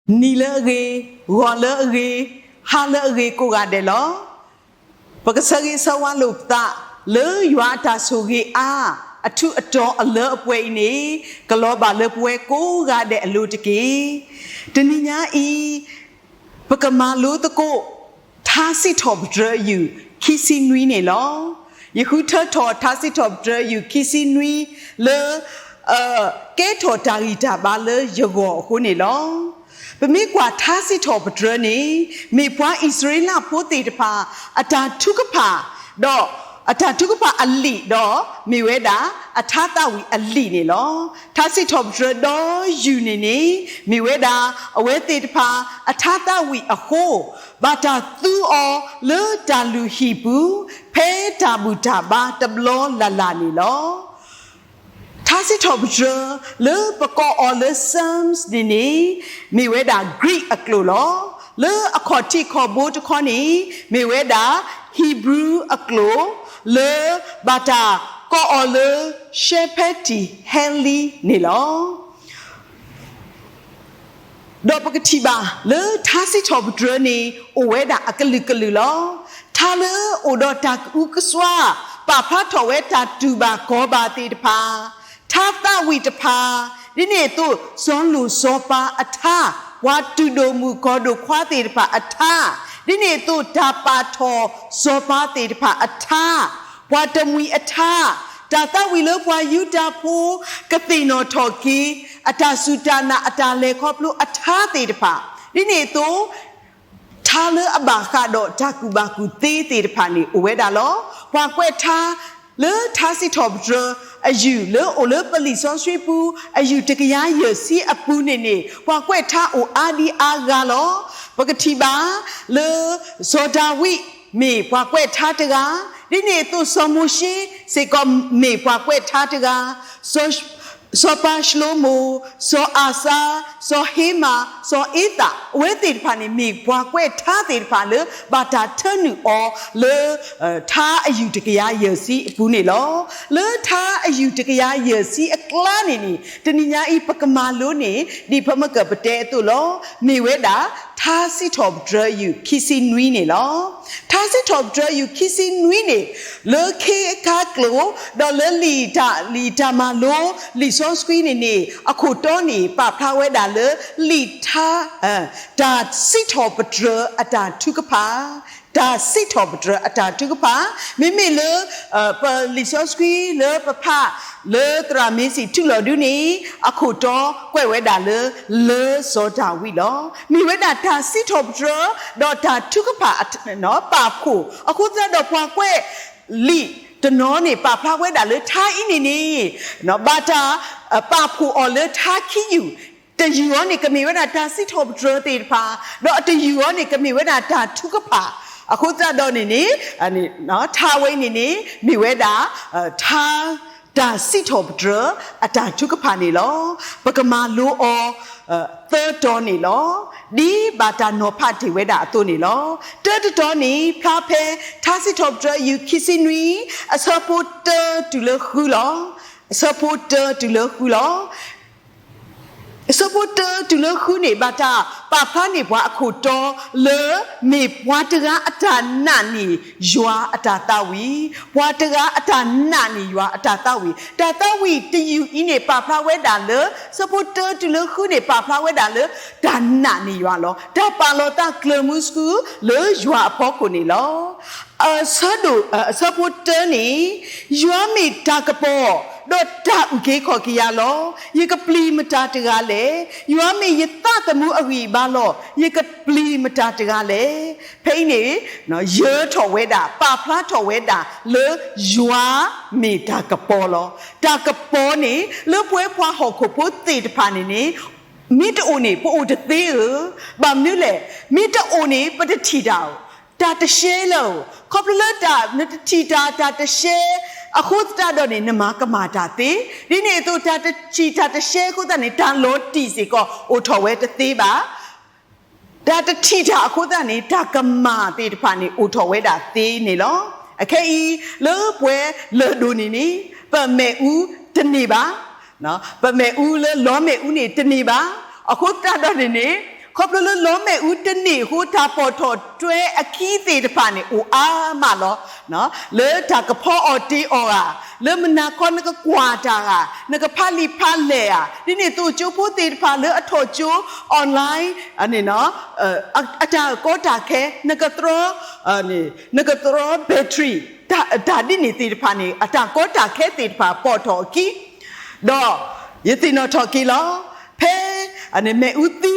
ni le ge wa le ge ha le ge ko ga de lo pa ka sa ge sa wa lu ta le ywa ta so ge aအထုအတော်အလအပွဲနေကလောပါလပွဲကိုကတဲ့အလူတကေတနည်းညာဤပကမာလို့တကိုထားစီထော့ဒရယူခီစီနွီနေလောယခုထထော်ထားစီထော့ဒရယူခီစီနွီလေကဲထော်တာဂီတာပါလေယောခုနေလောပမေကွာထားစီထော့ဒရနေမေပွားဣသရေလပိုးတေတဖာအတာထုကဖာတော့အထာတုကပအလီတော့မိဝဲတာအထာတဝီအလီနေလောထာစီထော့ဒရတော့ယူနေနေမိဝဲတာအဝဲတေတဖာအထာတဝီအဟိုဘာတာသူအောလေတာလူဟီဘူးဖဲတာဘူတာဘာတဘလောလာလာနေလောထာစီထော့ဒရလေပကောအောလေဆမ်စ်ဒီနေမိဝဲတာဂရိအကလိုလောလေအခေါ်တိခေါ်ဘိုးတခေါ်နေမိဝဲတာဟီဘရူးအကလိုle bata ko ole shepherd henley ne lo do pakati ba le thasi thob dre ni o weda akalu kalu lo tha le o do ta u kswa pa pha tho we ta tu ba ko ba ti ta pha tha ta wi ta pha ni ne tu son lu so pa atha wa tu do mu ko do khwa ti ta pha athaဒီနေ့တို့ဒါပါထောဇောပါတေတဖာအထာဘွာတမွီအထာဒါတဝီလောဘွာယူတာဖိုးကတိနောထောကီအတာစုတာနာအတာလေခေါပလို့အထာတေတဖာဒီနေ့တို့ထားလအဘာခါတော့ဓာကူဘာကူသေးတေတဖာနေဝဲတာလောဘွာကွဲထားလေထားစီထောဘဒရအယူလေအိုလေပလီဆောဆွေပူအယူတကရရစီအပူနေနေဘွာကွဲထားအိုအာဒီအာဂါလောပကတိပါလေဇောဒဝိမေဘွာကွဲထားတကားဒီနေ့သူစမှုရှိစေကမေဘွာကွဲထားတကားစောပါရှလိုမိုစောအာစာစောဟေမာစောအေတာဝဲတိဖာနေမေဘွာကွဲထားတိဖာလေဘာတာထနူအောလေထားအယူတကရရစီအပူနေလောလေထားအယူတကရရစီအကလာနေနေတဏိညာဤပကမာလို့နေဒီဖမကပတဲတူလောမေဝဲတာထားစီထော့ဒရယူခီစီနွီနေလောထားစီထော့ဒရယူခီစီနွီနေလေခေအခါကလိုဒေါ်လလီတာမလိုလီဆောစကွီနေအခုတော့နေပဖလာဝဲတာလေလီထားဒါစီထော့ဒရအတာထုကဖာဒါစီထော့ဒရအတာထုကဖာမိမိလေပလီဆောစကွီလေပဖလေတရာမီစီထုလော်ဒူနေအခုတော့ကွဲ့ဝဲတာလေစောတာဝီလောမိဝဲတာဒါစီထော့ဒရတော့ဒါထုကဖာနော်ပါဖို့အခုတော့ဖွာကွဲ့လီတနောနေပါဖလာဝဲတာလေထားအင်းနေနော်ဘာတာပါဖို့အော်လေထားခီယူတယူရောနေကမီဝဲတာဒါစီထော့ဒရတေဖာတော့တယူရောနေကမီဝဲတာဒါထုကဖာအခုတော့နေနော်ထားဝဲနေမိဝဲတာထားဒါစီထော့ဒရအတာထုကဖာနေလောပကမာလိုအောသတ်တော်နေလောဒီဘာတာနောဖတ်တီဝဲတာအတူနေလောတတ်တော်နေဖာဖဲထားစီထော့ဒရယူခီစီနွီအစပိုတာတူလခူလောအစပိုတာတူလခူလောစပိုတာတူလခုနေဘာတာပါဖာနေဘွားအခုတော်လေမေဘွားတကအတာနာနေယွာအတာတဝီဘွားတကအတာနာနေယွာအတာတဝီတာတဝီတယူအင်းနေပါဖာဝဲတာလေစပိုတာတူလခုနေပါဖာဝဲတာလေဒါနာနေယွာလောဒါပါလောတာကလမှုစကူလေယွာအဖို့ကိုနေလောဆဒိုစပိုတာနေယွာမေတာကပေါ်တော့တာဥကေခေါ်ကရလောယေကပလီမတာတကားလေယွာမေယတတမှုအဝီဘာလောယေကပလီမတာတကားလေဖိနေနော်ရဲထော်ဝဲတာပါဖလားထော်ဝဲတာလေယွာမေတာကပေါ်လောတာကပေါ်နေလေပွဲဖွာဟော်ခုဖို့တေတဖာနေမိတိုနေပို့တသေးဘာမနူလေမိတိုနေပတတီတာတာတရှဲလောခေါပလတာနတတီတာတရှဲအခုတော့နေနမကမာတာတေဒီနေ့တို့တာချီတာတရှဲခုတနေတန်လို့တီစီကောအိုထော်ဝဲတသေးပါဒါတတီတာအခုတနေတာကမာတေတဖာနေအိုထော်ဝဲတာသေးနေလောအခဲဤလောပွဲလောဒိုနေပမဲဦးတနေပါနော်ပမဲဦးလောမဲဦးနေတနေပါအခုတော့နေ ครบแล้วล้อแม่อุตนี่หูทาปอทอช่วยอคีตีตะพานี่อูอามาล้อเนาะเลยถ้ากระเพาะออตีออ่ะเลยมันนาคอนนก็กวาดอ่ะนก็พาลีพาเล่อ่ะนี่ตัวจูพูตีตะพาเลยอโทจูออนไลน์อันนี้เนาะอาจารย์ก็ตาแค่นก็ตรนี่นก็ตรแบตเตอรี่ถ้าดินี่ตีตะพานี่อาจารย์ก็ตาแค่ตีตะพาปอทอกีดอยตินอทอกีล้อเพอันนี้แม่อุตี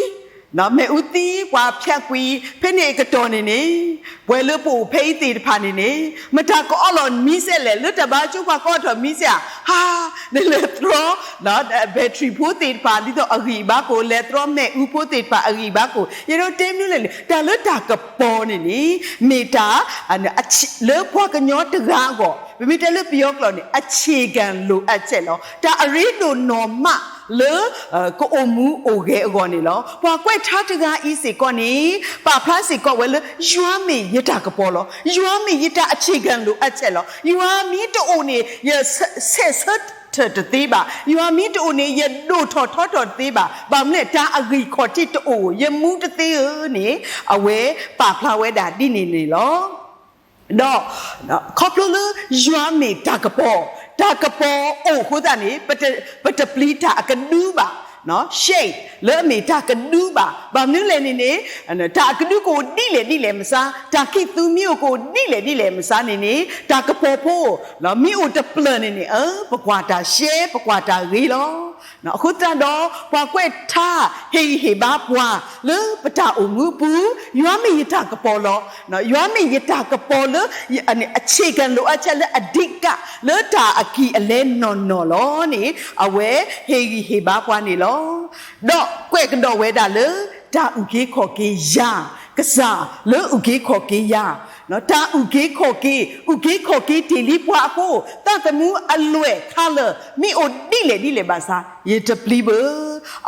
နော်မေဦးတီကွာဖြတ်ကွီဖိနေကတော်နေနေဘွယ်လို့ပူဖိတီတဖာနေနေမတာကောအလော်မီးဆက်လေလွတ်တပါကျုပ်ကကောတော်မီးဆက်ဟာနေလေထရောနော်ဘက်ထရီဖို့တီတဖာဒီတော့အဂီဘာကိုလေထရောမေဦးဖို့တီတဖာအဂီဘာကိုရတော့တင်းမျိုးလေတာလွတ်တာကပေါ်နေနေမီတာလေဖွာကညောတကားကောမိတလေပြောကလောနေအခြေခံလိုအပ်ချက်လောဒါအရိလိုနော်မလေကိုအမှုအိုခဲအကောနေလောဘွာကွက်ထားတကားဤစီကောနေပါဖလားစီကောဝဲလေယွာမီရတာကပေါ်လောယွာမီရတာအခြေခံလိုအပ်ချက်လောယွာမီတိုနေရဆက်ဆက်တသေးပါယွာမီတိုနေရဒိုထော်ထော်တော်သေးပါဘာမလဲတာအဂီခေါ်တိတိုရမှုတသေးနေအဝဲပါဖလားဝဲတာတိနေလောတော့ခေါပလိုယွာမီတာကပေါ်အိုခုဒနီပတပလီတာအကဒူပါနော်ရှေ့လဲမီတာကဒူပါဘာမျိုးလဲနေတာကဒူကိုဒီလေမစားတာခိသူမျိုးကိုဒီလေမစားနေတာကပေါ်ဖို့နော်မီအိုတပလနေပကွာတာရှေ့ပကွာတာရီလောနော်အခုတတော့ပွားကွက်ထားဟေဘာပွားလဲပတာအငူပူယွာမီယတာကပေါ်လောနော်ယွာမီယတာကပေါ်လဲအခြေခံလိုအပ်ချက်လဲအဓိကလဲတာအကီအလဲနော်လောနေအဝဲဟေဘာပွားနေလောတော့ကွက်ကတော့ဝဲတာလေဒါဥကေခေါ်ကေယာကစားလေဥကေခေါ်ကေယာနော်ဒါဥကေခေါ်ကေတီလီပွားဖို့တတ်မှုအလွဲခါလမိအိုဒီလေပါစားရေတပလီဘ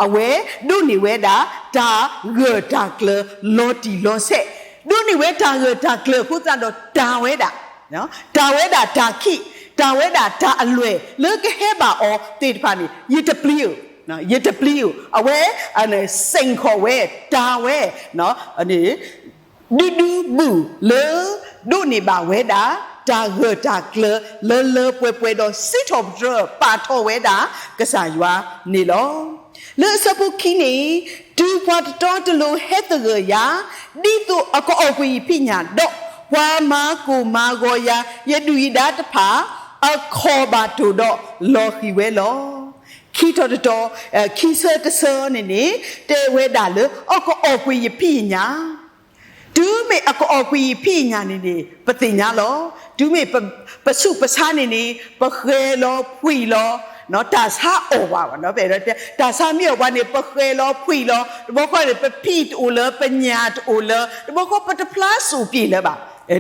အဝဲဒုနေဝဲတာဒါဂေတာကလလောတီလောဆက်ဒုနေဝဲတာဂေတာကလခုစတော့တာဝဲတာနော်တာဝဲတာဒါခိတာဝဲတာဒါအလွဲလေကဟဲပါအောတေတဖာနေရေတပလီနော်ရတပလီအဝဲအနေစိန်ခေါ်ဝဲတာဝဲနော်အနေဒီဒူဘူးလေဒုနေပါဝဲတာတာဂတာကလလေပွဲတော့စစ်တော်ဒရပါတော်ဝဲတာကစားရွာနေလောလေစပုခီနေဒူပတ်တော်တလို့ဟက်တရယာဒီတို့အကောအကွေပညာတော့ဝါမာကိုမာကိုယာယဒူဤဒါတဖာအခေါ်ပါတူတော့လောခီဝဲလောခီတော်ခီဆတဆနေတဲဝဲတာလေအကောအကွေပညာဒူမေအကောအကွေပညာနေပတိညာလောဒူမေပစုပစားနေပခဲလောဖွီလောနော်တာစာအောပါနော်ပဲတာစာမြေဝါနေပခဲလောဖွီလောဘောခွာပပိတူလပညာတူလဘောခွာပတပလာစုပြီလေပါ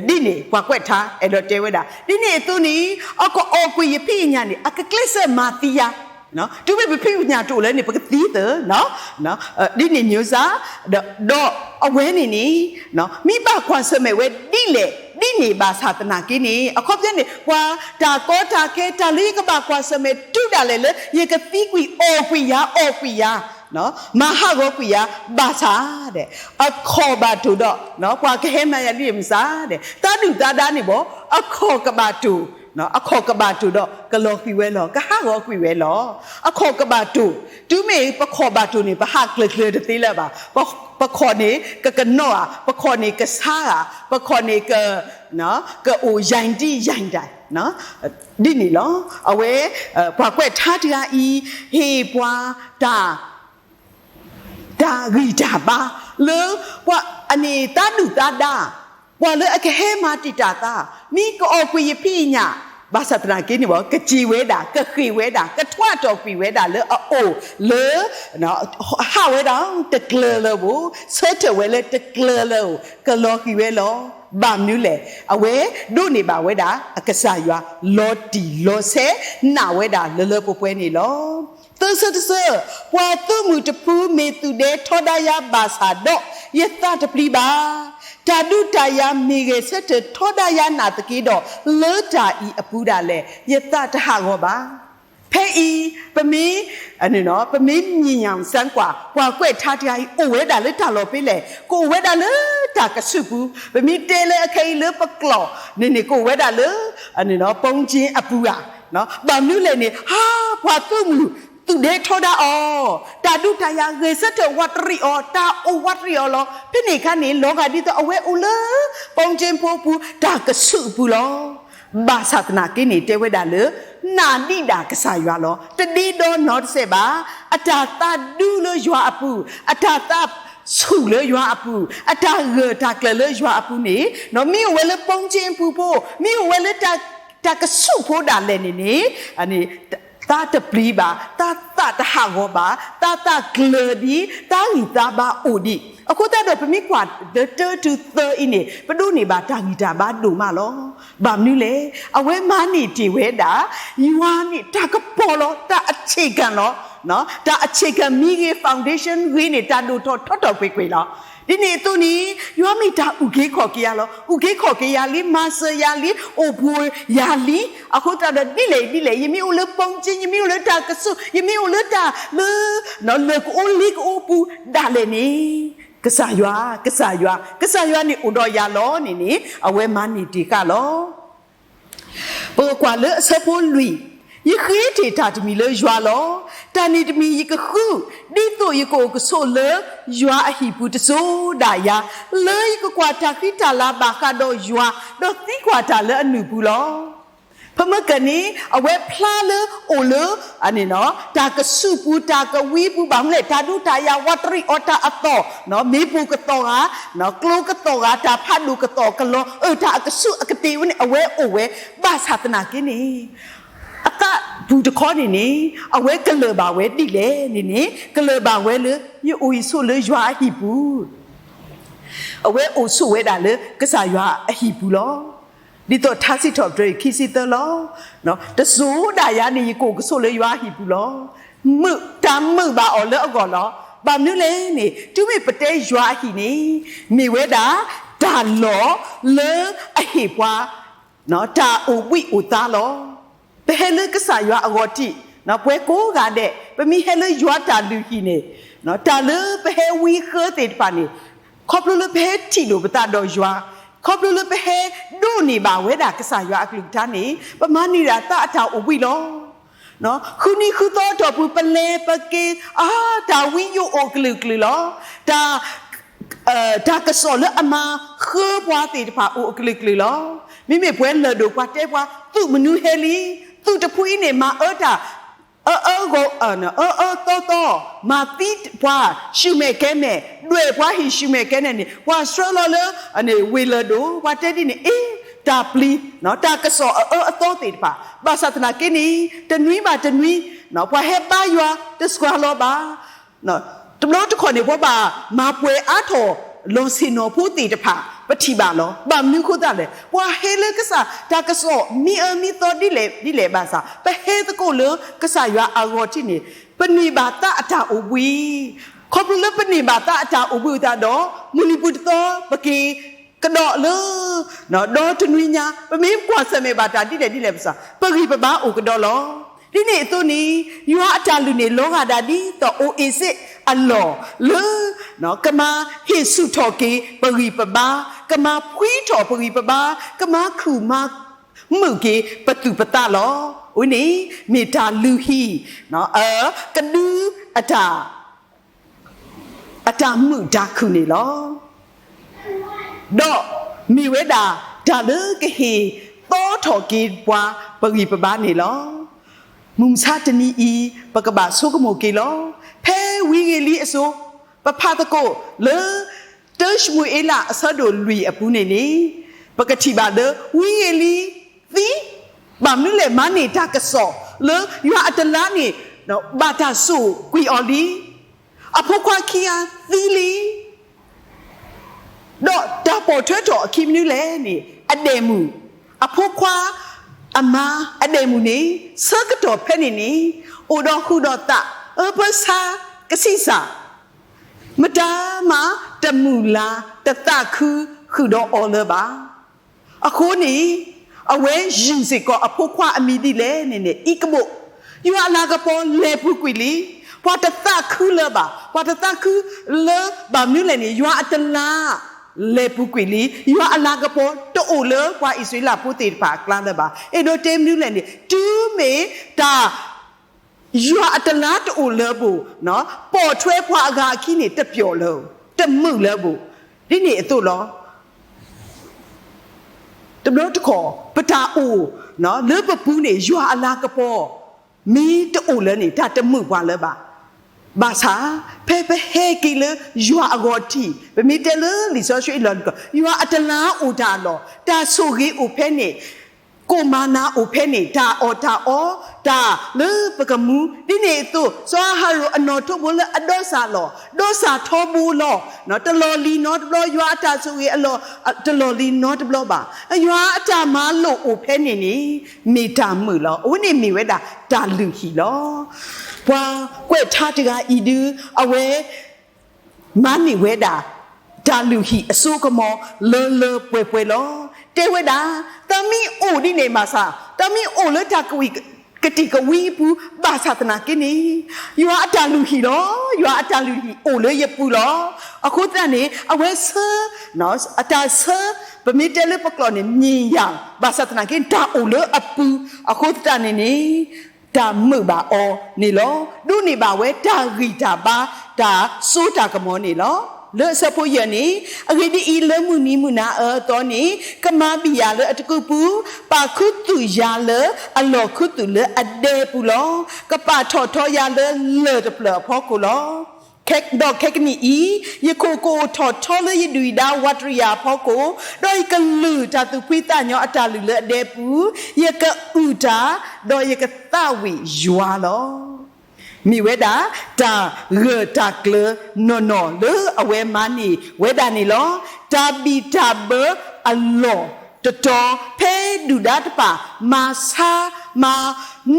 ဒီနေကွာကွက်ထားအဲ့တော့တဲဝဲတာဒီနေသူနီအကောအကွေပညာနေအကကလစ်မာတီယာနော်သူပဲဖိညာတူလဲနေပကတိတနော်ဒီနေမျိုးစားတော့အဝဲနေနော်မိဘခွန်ဆမဲဝဲဒီနေပါသာတနာကိနေအခုပြနေကွာတာကောတာခဲတာလေးကပါခွန်ဆမဲတူတာလေရေကတိကွီအော်ကွီယာနော်မဟာကိုကွီယာဘာသာတဲ့အခုဘာတူတော့နော်ကွာခဲမရလိမစားတဲ့တာတူတာနေဘောအခုကဘာတူနော်အခေါ်ကဘာတူတော့ကလောကွီဝဲလောကဟာရောကွီဝဲလောအခေါ်ကဘာတူမေပခေါ်ဘာတူနေပဟာကလကလတတိလာပါပခေါ်နေကနောပခေါ်နေကစားပခေါ်နေကနော်ကအိုရိုင်တိုင်နော်ဒီနေလောအဝဲဘွားကွက်ထားတရာဤဟေပွားဒါဂီတာပါလေဘွားအနေတာတူတာဘွာလေအကဟဲမာတီတာတာမိကောကွေဖိညာဘာသာတနာကိနေဘောကကြည်ဝဲတာကခိဝဲတာကထွတ်တော်ပြီဝဲတာလေအိုလေနော်ဟာဝဲတာတကလလဘူဆက်တဝဲလေတကလလကလောကိဝဲလောဘာမျိုးလေအဝဲဒုနေပါဝဲတာအကဆာရွာလောတီလောဆဲနာဝဲတာလပွဲနေလောသစဘွာသူမှုတပူးမေသူတဲ့ထောဒယာဘာသာတော့ယသတပလီပါတာဒုတာယာမေကေဆက်တထောဒယာနာတကေတော့လောတာဤအပူတာလေယသတဟဟောပါ เพอีปะมีอันนี้เนาะปะมีมีอย่างสังกว่าเกวทาที่ไอโอเวดาเลยตาลอไปเลยกูเวดาเลยตากระสุปูปะมีเตเลยใครเลยปะกลอนี่กูเวดาเลยอันนี้เนาะปงจีอปูอะเนาะบางนู้เลยนี่ฮ่าพอตุ้มตุเดทอดาอตาดูตายาเงยเสตวัตริอตาโอวัตริอลอพี่นี่คันนี้โลกาดิตเอาไว้อุเลปงจีปูปูตากระสุปูลอบาสัตนากินี่เทวดาเลยนาดีดากษายาลอตดีโดนนอดเสบาอาตาตาดูเลยยัวอปูอาตาตาสูเลยยัวอปูอาตาเกตากเลยยัวอปูนี่เนาะมีเวลปงจีปูปูมีเวลตากระสุปูดาเลนี่อันนี้ตาตะปรีบาตาหางบาตาเกลดีตาหิตาบาอูดีအခုတတော့ပမိကွာto the in ပဒုနေပါတာဂီတာဘာဒူမလောဘာမနူလေအဝဲမနီတီဝဲတာယူဝါနီတာကပေါ်လောတာအခြေခံလောနော်တာအခြေခံမိကေ foundation ဝင်းနေတာဒူထော့ခွေလောဒီနေ့သူနီယူမီတာဥကေခေါ်ကေရလောဥကေခေါ်ကေရလီမဆရလီအိုဘူရလီအခုတတော့ဒီလေယမီဦးလပုံချင်းယမီဦးလတာကဆုယမီဦးလတာလေနော်လေကိုလီကိုပူဒါလေနီကဆာယွာนี่อุดอยาล้อนี่เอาไว้มานี่ดีกะล้อปกว่าเลอะซะพูลุยยี่คือที่ตาจะมีเลยยัวล้อตานี่จะมียี่ก็คือดิตัวยี่ก็โซเลยัวหิปุตโซดายาเลยก็กว่าตาคิตาลาบากาโดยัวดอกที่กว่าตาเลอหนูปุล้อพะเมื่อกันนี้เอาไว้พลาเลโอเลอันนี้เนาะตากระสุปูตากระวีปูบางเลยตาดูตายาวัตริอตาอัตโตเนาะมีปูกระโตงะเนาะกลูกระโตงะตาพัดดูกระโตกันโลตากระสุอกติวันนี้เอาไว้โอเวบาศาสนากินี่อากาบูตะคอนี่เอาไว้กะเลบาเวดิเลนี่กะเลบาเวเลยยี่อุยสุเลยยัวหิปูเอาไว้โอสุเวดาเลยกะสายัวหิปูล้อဒီတော့ထားစစ်တော်တွေခီစီတလောနော်တစိုးဒါရနေကိုကဆိုလေရွာဟီပူလောမှုတမ်းမှုပါအော်လောကောလောဘာမျိုးလဲနေသူမိပတဲရွာဟီနေမိဝဲတာဒါလောလေအဟိပွားနော်တာဥဝိဥသားလောဘယ်လေကစားရွာအော်တိနော်ပွဲကိုကတဲ့ပမိဟဲလေရွာတာလူဟီနေနော်တာလေဘယ်ဝီခဲတဲ့ပါနေခေါပလိုလေဘယ်တီလိုပတာတော့ရွာขอบรู้เลยไปเฮดูนี่บ่าวเวดากษายอักลิกท่านนี่ประมาณนี้ละตาตาอุบิโลเนาะคือนี่คือตัวตัวผู้เป็นเลปะเกตาวิโยโอกลึกเลยเหรอตากระสอเลยอามาคือพวาติดผ่าโอกลึกเลยเหรอมิเมเพื่อนเลยดูกว่าเจ้าว่าตู้มนุษย์เฮลีตู้จะพูดเนี่ยมาตาgo to ma ti pwa shume kene dwe pwa hi shume kene ni pwa solo le ane wele do wa te di ni ta pli no ta ka so to ti pa ba satana kini tanui ba tanui no pwa he ba ywa te skwa lo ba no to lo to khon ni pwa ba ma pwe a tho lo sin no phu ti ta phaปฏิบัติล้อบางนิ้วคู่ตาเลยว่าเฮเลกษาตากษอมีตัวดิเลบาษาไปเฮตะโกเลกษาอยู่อารอที่นี่ปณิบาตาอัตาอุบีขอบเลยปณิบาตาอัตาอุบีตาดอมุนิปุตโตปะกีกระดอเลยเนาะดอทุนวิญญาปะมีกว่าสมัยบาตาดิเลภาษาปะกีปะบาอกระดอลอဒီနေ့သူနီယူအတလူနေလောကဒါဒီတော့အိုအေစစ်အလောလေနော်ကမာဟိစုထော်ကေပရိပပါကမာဖွီးထော်ပရိပပါကမာခုမမှုကေပတုပတလောဦးနီမေတာလူဟီနော်ကဒူအတာမှုဒါခုနေလောတော့မိဝဲတာဒါလေကဟေတောထော်ကေပွားပရိပပါနေလောมุมชาตินี้ปกบะสุกโมกิโลเพวิเกลีอโซปะพาตะโกเลเตชมุเอลาอซะโดลุยอปุเนนีปกติบาเดวิเกลีติบามนึเลมานี่ตากะซอเลยูอะตะลานี่เนาะบาตาสุกุยออลีอพควาคียาติลีดอตาโปเทโตอคิมนึเลนี่อเดมูอพควาอามาอเดมุนีสกตอเพนินีโอดอคูดอตะภาษากสิสามตามาตะมูลาตะตะคือดออเลบาอะโคนี่อเวยินสิกออพควาอมีดิเลนี่อีกโบ อยู่อะไรก็พอเล่ผู้กุยลีพอจะตาคือเลยบ่าพอจะตาคือเลยแบบนี้เลยนี่อยู่อัตลาเล่ผู้กุยลีอยู่อะไรก็พอตัวโอเลยว่าอิสราเอลผู้ติดปากกลางเลยบ่าโดยเต็มนี้เลยนี่จูเมตาอยู่อัตลาตัวโอเลยบุเนาะปอช่วยพวกอากาศขี้นี่จะเปลี่ยวเลยจะมือเลยบุที่นี่ตัวล้อตำรวจขอประทาอูเนาะเลือปะปูนี่ยัวอลากระปอมีตะอูเลยนี่ถ้าจะมือวันเลยบ่าบาษาเพ่เฮกิเลยยัวอากอทีเป็นมีแต่เลยลิซอช่วยหลอนก็ยัวอัตลาอูดาลอตาสุกีอูเพ่นี่กูมานาอูเพ่นี่ตาอตาตาเลยปะกมูที่นี่ตัวสวาฮารุอนอทุบุเลยอดอซาลอดอซาทอบูลอเนาะตะลอลีนอตบลอยัวตาสุกีอลอตะลอลีนอตบลอบ่ายัวตามาโลอูเพ่นี่นี่มีตามือลอวันนี้มีเวดาตาลือฮีลอว่าเกวทาติกาอีดูเอาเวมันนี่เวดาตาลือฮีอสู้กมอเลป่วยลอเจเวดาตามีโอดิเนมาซาตามีโอเลตากวีกติกวีปูบาสาตนากินียัวอาจารย์ลูฮีลอยัวอาจารย์ลูฮีโอเลยปูลออะคุตานี่เอาเวเซเนาะอาจารย์เซบะมีเตเลปกลอนี่มีอย่างบาสาตนากินตาโอเลอปูอะคุตานี่ตามือบาออนี่ลอดูนี่บาเวตารีตาบาตาสูตากมอนี่ลอเลสะโพยนี่อริดีอีเลมุนีมุนาตอนนี้กมาบิยาเลอตกุปูปาคุตุยาเลอลอคุตุเลอเดปุลอกปาทอยาเลตะเปลอพอกุลอแคกดอกแคกนี่อียโกโกทอเลยดุยดาวัตริยาพอโกดอยกะลือตาตุพิตาญออตาลือเลเดปูยกะอุตาดอยกะตาวิยัวลอมีเวดาตาเรตาเกลนอนอเลอเวมานีเวดานี่ลอตาบีตาเบอัลลอตตอเพดูดาตปามาซามา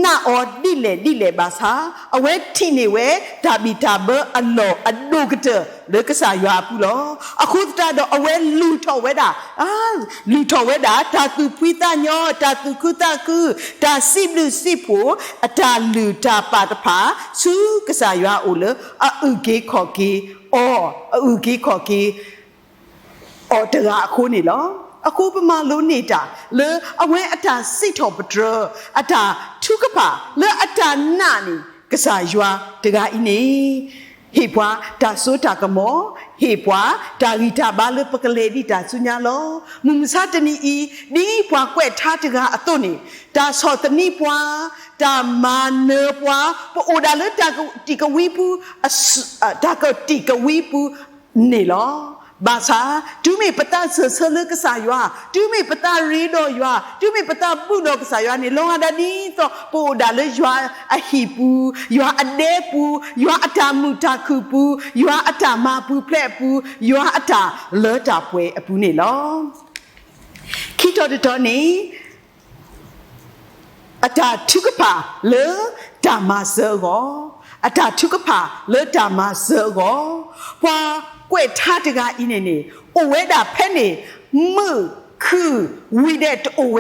นาออดิเลบาซาอเวทินี่เวตาบีตาเบอัลลออดูกเตเลกษายาปุลออะคุตาดอเวลูทอเวดาลูทอเวดาตาตุพิตาญอตาตุคุตาคือตาซิบลุซิโปอตาลูตาปาตภาสุกษายาโอเลอะอุเกขอเกออุเกขอเกอตระคุนี่ลอအခုပမာလုံးနေတာလေအဝဲအတာစိတ်တော်ပဒရအတာထုကပါလေအတာနာနီကစားရွာတကအင်းနေဟေပွားတာဆိုတာကမောဟေပွားတာဂီတာဘာလပကလေဒီတာဆုညာလောမုံစားတနီဤဒီပွားကွဲ့ထားတကအသွနေတာဆောတနီပွားတာမာနေပွားပိုဒါလေတာတီကဝီပူတာကတီကဝီပူနေလောบาษาดูมีปตาเสือเลือกกษายว่าดูมีปตารีดอยว่าดูมีปตาปูดอกษายว่านี่ลงอาดานี้ต่อปูดาเลยว่าอหิปูว่าอเดปูว่าอตามุตาคูปูว่าอตามาปูเพลปูว่าอตาเลตาป่วยอปูนี่ลองคิดตอนนี้อตาทุกปาเลตามาเซโกอตาทุกปาเลตามาเซโกว่าเวทาตกาอินนี่โอเวดาเพนี่มือคือวิเดตโอเว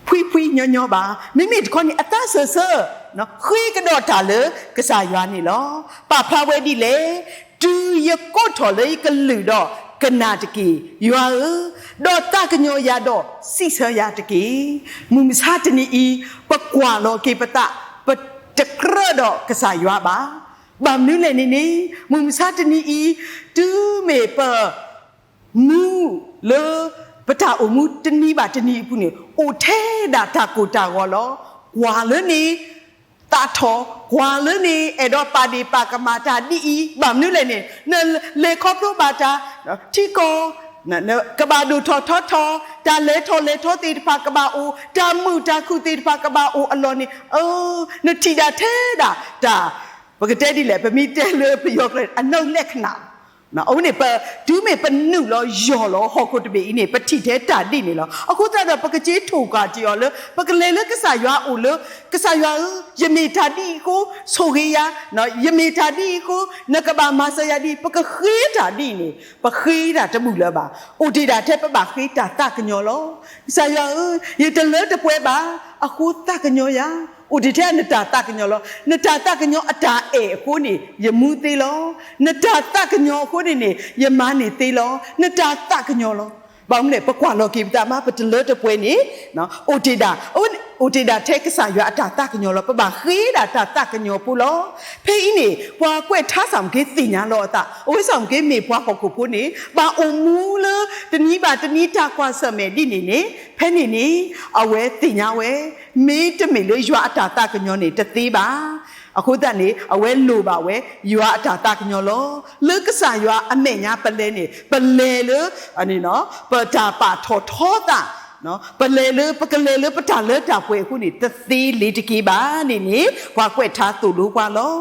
พุยญอๆบาไม่มีคนนี่อัตตาเซอเนาะคุยกระโดดตาเลยกษายานี่ลอปาพาเวดิเลดูยกอทอเลยกะลือดอกนาตกียัวดอตากญอยาดอสิเสยาตกีมุมซาตนีอีปะกวาโลกิปตะปะตะกระดอกษายาบาบามนู้เลยนี่มุมซาตนีอีดูเมเปอมูเลปะตาอมูตนีบาตนีปุนี่โอเทดาตากูตากอลอกว่าเลนี่ตาทอกว่าเลนี่เอดอปาดีปากมาตาดีอีบามนู้เลยนี่เนเลคอบโรบาตาที่โกนะกบาดูทอตาเลทอตีปากบาอูตามูตาคูตีปากบาอูอัลลอนี่นทีดาเทดาตาปกติดีแหละไปมีเตเลประโยคเลยอันนั้นเลขนา နော်အုံးနေပဒူးမေပနုလောယောလောဟောကုတဘေအင်းနေပတိတဲ့တာတိနေလောအခုတော့ပကကြီးထိုကကြရောလပကလေလကဆာရွာအိုလကဆာရွာယမေတာတိကိုဆိုခေယာနော်ယမေတာတိကိုနကဘာမဆယာတိပကခေတာတိနေပခေတာတမှုလပါအိုတီတာတဲ့ပပခေတာတကညောလောဆာယာရတလတပွဲပါအခုတကညောယာอุดิเทนตาตากญอลนตาตากญออตาเอคูนี่ยมูติลอนตาตากญอคูนี่ยมานี่ติลอนตาตากญอลบ่มเนี่ยปะกว่าลอกิบตามาปะตะเลตะป่วยนี่เนาะอุติดาอุติดาเทกษายออตาตากญอลปะบะขีดาตาตากญอปูลอเพอีนี่ปวากวยทาสามเกติญาลอตาโอ้ยสามเกเมปวาฮอกุพูนี่บาอมูเลตะนี้บาตะนี้ตากว่าสะเมดินี่เพนี่เอาเวติญาเวမေတမေလေရွာအတာတကညောနေတသေးပါအခုတန်နေအဝဲလိုပါဝဲရွာအတာတကညောလောလုကဆာရွာအမေညာပလဲနေပလဲလအနေနော်ပတာပါထောထောတာနော်ပလဲလပကလဲလပတာလတာပွဲခုနေတသေးလေးတကြီးပါနေဘွားကွက်ထားသူလူကွာလော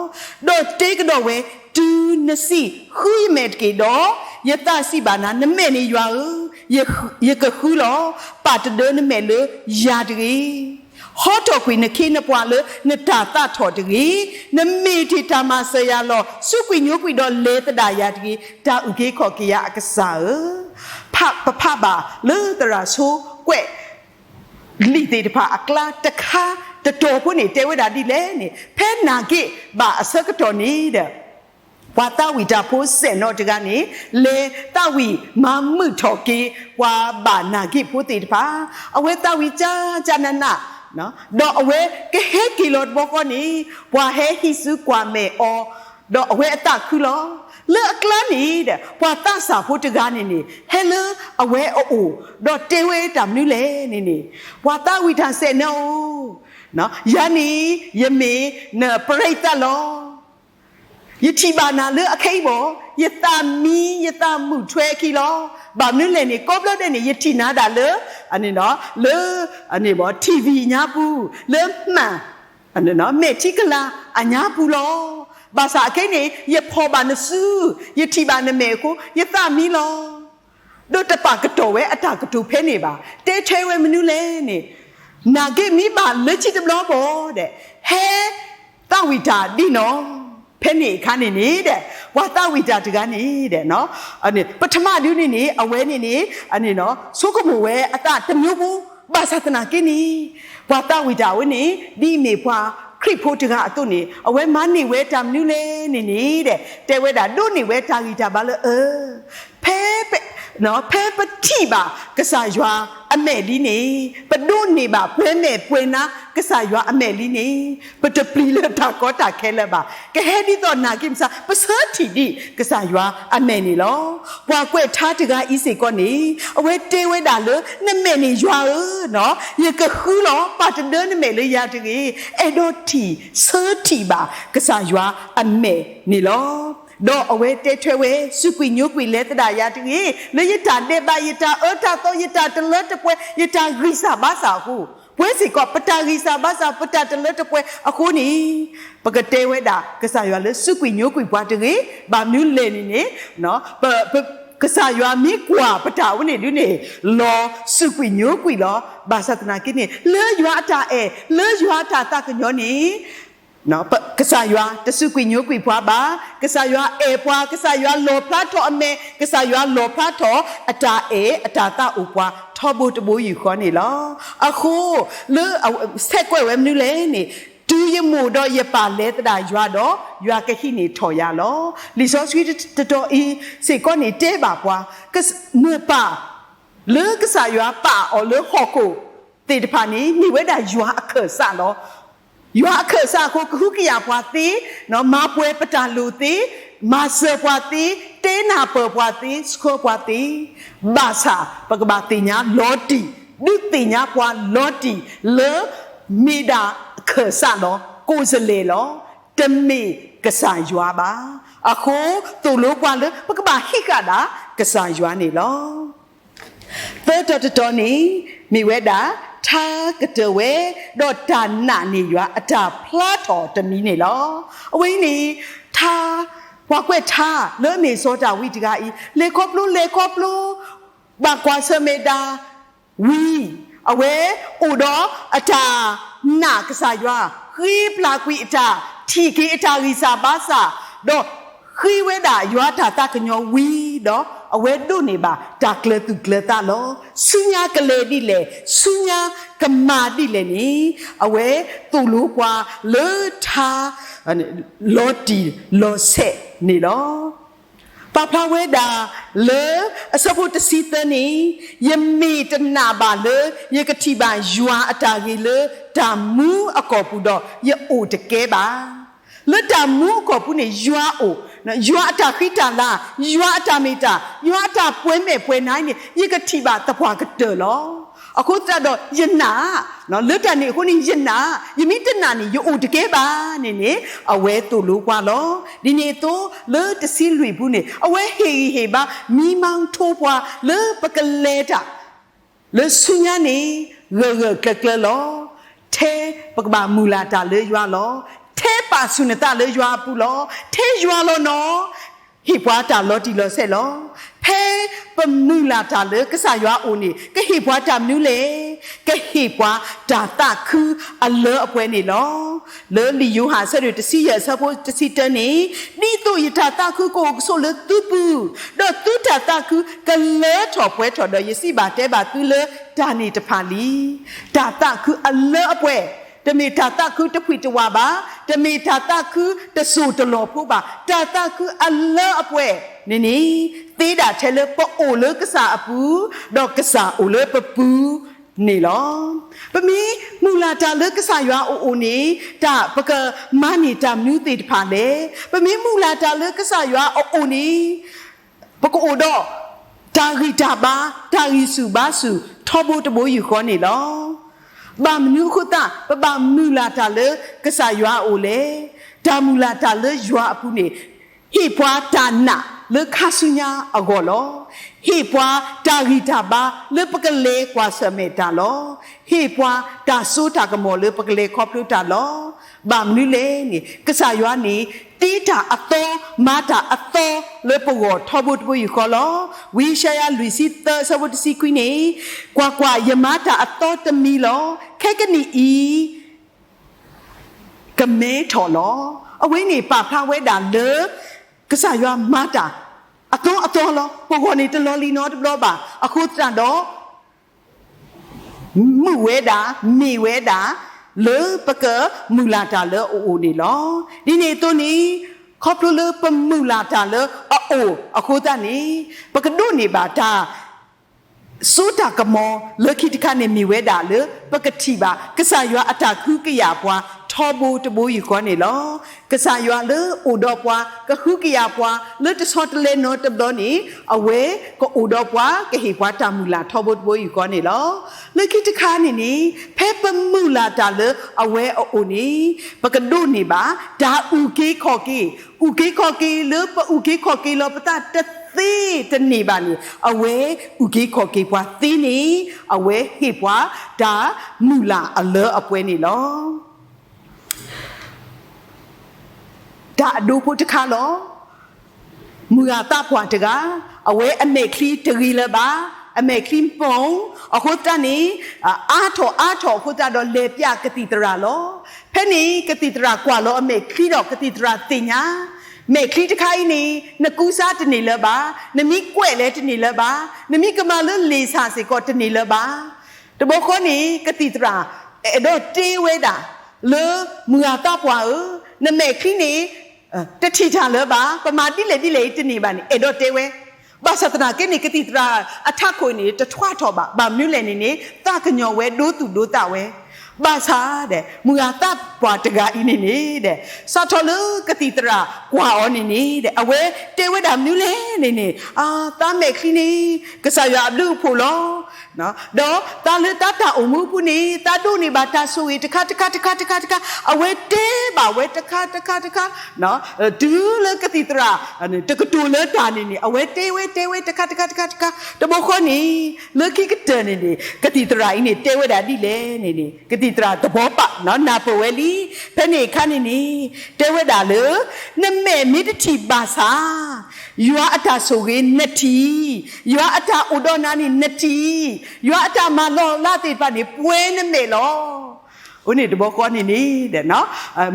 တော့တေးကတော့ဝဲတူနစီခူးမဲတကြီးတော့ယတစီပါနာနမဲနေရွာယကခူးလောပါတဒနမဲလေယာတကြီးဟောတော်ခွေနခိနပွားလနတာတထော်တကြီးနမေတိတာမဆရာလောစုကွေညိုကွေတော့လေတတာယာတကြီးတာဥကေခေါ်ကေယအကစားဖပါလေတရာဆိုကွဲ့လိတေတဖအကလာတခါတတော်ဖို့နေတဲဝဒဒီလဲနေဖဲနာကေဘာအစကတော်နေတဲ့ဝါတဝီတာဖို့စင်တော့တကနေလေတဝီမမှုထော်ကေဝါဘာနာကေဖို့တေတဖအဝဲတဝီကြာနနာနော်တော့အဝဲကဟဲကီလော့ဘောကနီဘွာဟဲဟိစုကွာမဲအော်တော့အဝဲအတခုလောလေအကလနီတဲ့ဘွာတဆာဖို့တကားနေဟဲလအဝဲအိုတော့တေဝဲတမ်နူလေနေဘွာတဝီထာဆဲနောနော်ယာနီယမေနပရိတလောယတိဘာနာလေအခိဘောယတမီယတမှုထွဲခီလောဘာနုလေနေကောပလတဲ့နေယတိနာတာလေအနေနော်လေအနေဘော TV ညာပူလေမှန်အနေနော်မေတိကလာအညာပူလောဘာသာအခိနေယဖောဘာနစုယတိဘာနမေကိုယတမီလောဒတ်တပကတော်ဝဲအတကတူဖဲနေပါတဲထဲဝဲမနုလေနေနာဂေမိပါလက်ချစ်တဘလောဘောတဲ့ဟဲတဝီတာဒီနော်ဖဲနေခါနေနေတဲ့ဝါတဝီတာတကားနေတဲ့နော်အနေပထမဒုနေအဝဲနေအနေနော်ဆိုကမဝဲအတတမျိုးဘူးဘာသာတနာကိနေဝါတဝီတာဝနေဒီမေဖွာခရစ်ဖို့တကားအတုနေအဝဲမနေဝဲတာမနူးလေနေတဲ့တဲဝဲတာတို့နေဝဲတာဂီတာဘာလို့ဖဲနော်ဖဲပတိပါကစားရွာအမဲလီနေပဒုနေပါပွဲမဲ့ပွေနာကစားရွာအမဲလီနေပတပလီလတာကောတာခဲလပါကဲဟဲဒီတော့နာကိမစာပစတိဒီကစားရွာအမဲနေလောဘွာကွဲ့ထားတကားဤစေကောနေအဝဲတေးဝဲတာလို့နမဲနေရွာနော်ရကခူးလောပါတဒနမဲလေရတကြီးအဲ့တော့တီစတိပါကစားရွာအမဲနေလောတော့အဝဲတဲထွဲဝဲစုကွေညိုကွေလဲတတာရတကြီးလေယတာတေပါယတာအတာတော့ယတာတလတ်တပွဲယတာဂိစာဘာစာဟုပွဲစီကပတာဂိစာဘာစာပတာတလတ်တပွဲအခုနီပကတဲဝဲတာကစားရွာလဲစုကွေညိုကွေပွားတကြီးဘာမျိုးလဲနေနော်ကစားရွာမိကွာပတာဝနေလူနေလောစုကွေညိုကွေလောဘာသာတနာကိနေလဲရွာတာလဲရွာတာတကညောနေနော်ကစားရွာတစုကွေညိုကွေဖွာပါကစားရွာဖွာကစားရွာလောဖလာထောအမေကစားရွာလောဖလာထောအတာအတာတဥပွားထောဘုတဘိုးယူခေါ်နေလောအခုလေဆက်ကွဲဝဲမနူလဲနေတူရမို့တော့ရပါလဲတတာရွာတော့ရွာကခိနေထော်ရလောလီစောဆွေတတော်အီစေကောနေတဲပါပွားကမပါလေကစားရွာပါအော်လေဟော့ကိုတေတဖာနေမိဝဲတာရွာအခါစလောရွာအခါစကိုခုကရပွားသေးနော်မပွဲပတာလူသေးမဆပွားသေးတဲနာပွားသေးစခေါ်ပွားသေးဘာသာပကဘာတင်ညာလော်တီဒီတင်ညာပွားလော်တီလေမိဒါခါစလောကိုစလေလောတမေကစားရွာပါအခုသူလို့ပွားလေပကဘာဟိကတာကစားရွာနေလောတော်နေမိဝဲတာထာကတဝဲတော့ဒါနာနေရွာအတာဖလားတော်တမီနေလောအဝင်းနေထာ ว่าเกวท่าเลือเมโซดาวิจิกาอีเลคอบลูบากวาเซเมดาวีเอาไว้อุดออาจาหนักสายว่าคีปลากวีอาจาทีกีอาจาริซาบาซาดอคีเวดายัวตาตากญอวีดอเอาไว้ดูนี่บาตากเลตุกเลตาโลสุญญากเลดิเลสุญญากมาดิเลนี่เอาไว้ตูลูกว่าเลทาโลดีโลเซนี่โลปาพาเวดาเลสพุทสิตนียมีตนาบาเลยกติบายัวอตากีเลตามูอกอปูดอยโอตะเกบาเลตามูอกอปูเนี่ยยัวโอนะยัวอตาคิตาลายัวอตาเมตายัวอตาป่วยเมป่วยไหนเนี่ยยกติบาตะพวากเตอลอအခုတတော့ယနာနော်လွတ်တဲ့နေခုနေယနာယမိတနာနေယအိုတကဲပါနေနေအဝဲတူလို့ကွာလောဒီနေတော့လွတ်တစီလွေဘူးနေအဝဲဟေပါမိမောင်ထိုးပွားလွတ်ပကလဲတာလွတ်ဆုညာနေရကကလောထဲပကဘာမူလာတာလေရွာလောထဲပါဆုနေတာလေရွာပူလောထဲရွာလောနော်ဟိပွားတာလောတီလောဆက်လောဖဲပမူလာတာလေကစားရွာအိုနေကဟိပွားတာမနူးလေကဟိပွားဒါတခုအလောအပွဲနေလောလေလီယိုဟာဆက်ရတစီရဆဖို့တစီတနေဒီတို့ယတာတခုကိုဆိုလေတူပူတော့တူတာတခုကလဲထော်ပွဲထော်တော့ယစီပါတဲပါသူလေဒါနေတဖာလီဒါတခုအလောအပွဲတမေတာတခုတဖွေတဝါပါတမေတာတခုတဆူတလောဖို့ပါတာတခုအလောအပွဲနေနေသေးတာထဲလေပိုအိုလေကစားအပူတော့ကစားအိုလေပပူနေလောပမီမူလာတာလေကစားရွာအိုနေတာပကမနေတာမြူးသေးတဖာလေပမီမူလာတာလေကစားရွာအိုနေပကအိုတော့တာဂီတာပါတာဂီစုပါစုထောဖို့တဘိုးယူခေါ်နေလောบามนูคุตาบามมูลาตาเลกษายัวโอเลดามูลาตาเลยัวอปุเนฮิปวาตานะเลคาสุญาอโกโลฮิปวาตาริตาบาเลปกเลกวาสเมตาโลฮิปวาตาสุตากโมเลปกเลคอพลุตาโลบามนูเลนี่กษายัวนี่ตีตาอโตมาตาอโตเลปโกทอบุตบุยคอโลวิชยาลุยซิเตสวุตซิกุยนี่กว่ายมาตาอโตตมีโลแค่กันนี่อีกเมถอลอเอาไว้นี่ป่าพระเวดาเลกษายัวมาตาอโตลอปโกนี่ตลอลีนอตบลอบาอคุตราดอมูเวดามีเวดาเลปะเกมูลาตาเลโอนี่ลอဒီနေ့ตัวนี้ခေါပလလပมูลาตาเลโอအခုတนี่ปะกะดุนี่บาตาสุตากมอเลคิตคาနေมีเวดาเลปะกะတိบากษายัวอตาคุกยาปวาထောဘူတဘူယူခေါ်နေလောကဆာရွာလေဥတော်ပွားကခုကရပွားလေတဆော့တလေနောတဘလောနီအဝဲကဥတော်ပွားကဟိပွားတမူလာထောဘူတဘူယူခေါ်နေလောလေခိတခါနေနီဖဲပမူလာတာလေအဝဲအိုနီပကဒုနေပါဒါဥကေခေါ်ကေဥကေခေါ်ကေလေပဥကေခေါ်ကေလောပတာတသေးတနေပါနီအဝဲဥကေခေါ်ကေပွားသီးနီအဝဲဟိပွားဒါမူလာအလေအပွဲနေလောဒါအဒိုဖို့တခါလောမူရတာပွားတကအဝဲအမေခလီတရီလပါအမေခလီပုံအခုတန်နီအာထောခုတတော့လေပြကတိတရာလောဖဲနီကတိတရာကွာလောအမေခလီတော့ကတိတရာတင်ညာမေခလီတခိုင်းနီနကူစားတနေလပါနမီကွဲ့လဲတနေလပါနမီကမာလလေစာစေကောတနေလပါတဘောခေါနီကတိတရာအဲ့တော့တေးဝဲတာလေမူရတာပွားနမေခလီနီတတိချလပါပမာတိလေတနေပါနေအဲ့တော့တေဝဲဘာသတနာကိနေကတိတရာအထခွေနေတထွားထော်ပါဗာမြွလေနေနေတကညောဝဲဒိုးသူဒိုးတဝဲဘာသာတဲ့မူရတာပွားတကဤနေနေတဲ့စာထော်လကတိတရာကွာအောနေနေတဲ့အဝဲတေဝဲတာမြွလေနေနေအာတာမေခီနေကဆာရဘလူဖို့လော เนาะดอตาเลตาตาอมูปุนีตาดูนี่บาตาสุยตะคะเอาเวเตบาเวตะคะเนาะดูเลกติตราอันนี้ตะกตูเลตานี่เอาเวเตตะคะตะบอคนนี่เลกิกเตนี่กติตราอินี่เตเวดาดิเลนี่กติตราตะบอปะเนาะนาปเวลีเพนี่คันนี่เตเวดาเลนเมมิดทีบาซายัวอัตาโซเกนทียัวอัตาอุดอนานี่นทียัวอัตามาโลลาติปานี่ป่วยนเมลออุนี่ตบอกว่านี่เด้เนาะ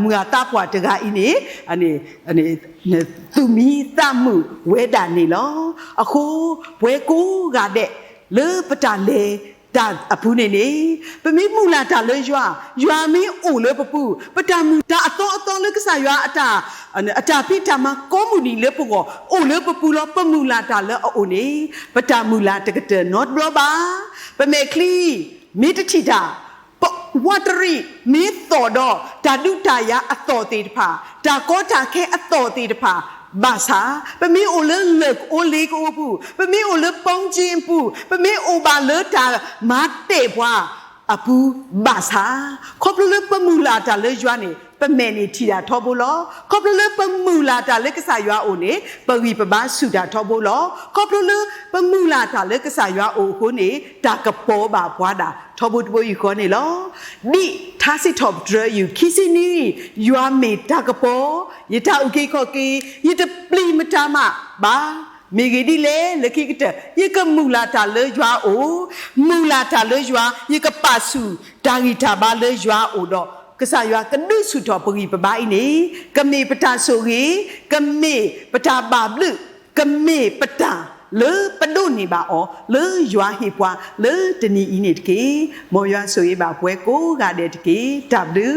มือตาปวดตะกาอินี่อันนี้ตุมีตามือเวดานี่ลออะคูป่วยกูกาเดเลปตาเลตาอพูนี่ปะมีมูลาตาเลยยัวมีอูเลปปูปตามูตาอตอเลกษายัวอัตาพิธามาโกมูนี่เลปกอูเลปปูลอปมูลาตาเลอโอนี่ปตามูลาตะกะเตนอดบรบาปะเมคลีมิตชิดาวัตรีมิโตดอตาดุตายาอโตติตภาตาโกตาแค่อโตติตภาบาษาปะมีโอเลเลิกโอลีกโอปูปะมีโอเลปองจินปูปะมีโอบาเลตามาเตบวาอปูบาษาครบเลปมูลาตาเลจวานี่ปะเมนี่ทีดาทอโบลอครบเลปมูลาตาเลกษายัวโอนี่ปะวีปะบาสุดาทอโบลอครบเลปมูลาตาเลกษายัวโอโคนี่ตากะโปบาบวาดาทอบุตบอยู่คนนี่ลอนี่ท้าสิทอบเดรอยู่คิสินี่ยัวเมตากะโปยตาอุกิโคกียตปลีมตามาบามีกี่ดีเลยเล็กกี่ตัวยี่ก็มูลาตาเลยจัวโอมูลาตาเลยจัวยี่ก็ปัสสุดางิตาบาเลยจัวโอดอกษายว่ากันดูสุดทอปกีปบายนี่กัมมีปตาโซกีกัมมีปตาบาบลึกัมมีปตาเลปะดุนี่บาอ๋อเลยัวฮิปวาเลตนีอินิตกีโมยัวสุยบาปวยโกกาเดตกีตับดือ